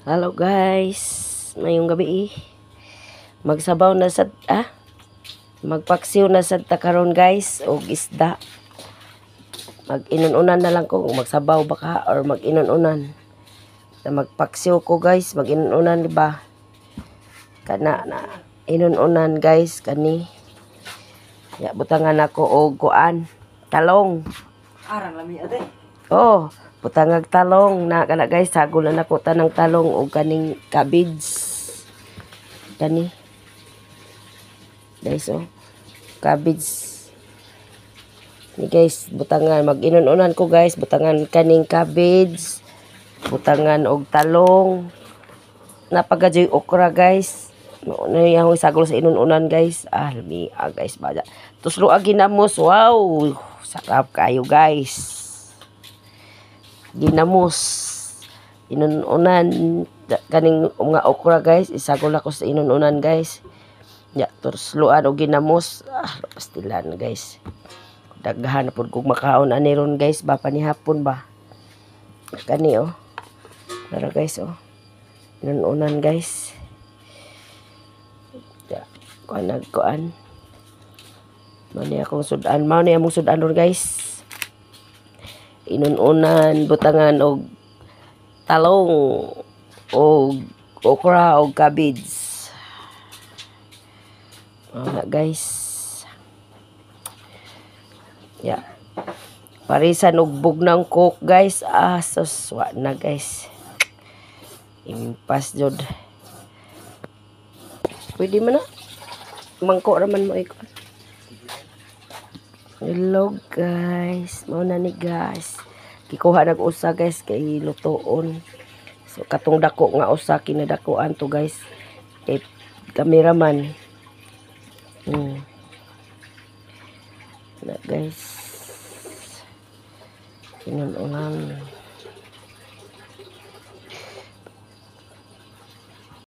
Hello guys, mayong gabi magsabaw na sa magpaksiw na sa takaron guys og isda. Mag-inununan na lang ko kung magsabaw baka or mag-inununan. Magpaksiw ko guys, mag-inununan diba? Kana na inununan guys kani. Ya butangan ako og kuan, talong. Arang lami ate. Oh, butangag talong na kana guys, sagol na nako tanang talong og kaning cabbage. Kani. Guys, oh. Cabbage. Ni guys, butangan mag-inununan ko guys, butangan kaning cabbage, butangan og talong. Napagajoy okra guys. No yang sagol sa inununan guys. Lami guys baja. Tuslo ginamos. Wow, sarap kayo guys. Ginamos. Inununan kaning mga okra guys, isagol ako sa inununan guys. Ya, tusloan og ginamos. Pastilan guys. Daghan na pud kog makaon ani ron guys, ba panihapon ba. Kani oh. Tara guys oh. Inununan guys. Ya, kuan. Mani akong sudan, mao ni among sudan ron guys. Inununan butangan og talong og okra og cabbage. Guys. Ya. Parisan og bugnang cook guys. Sus wa na guys. Impas jud. Pwede man na. Mangko raman mo ikon. Hello guys. Mao na ni guys. Gikuha nag usa guys kay lutoon. So katong dako nga usa kinadakuan to guys. Kay cameraman. Na guys. Inununan.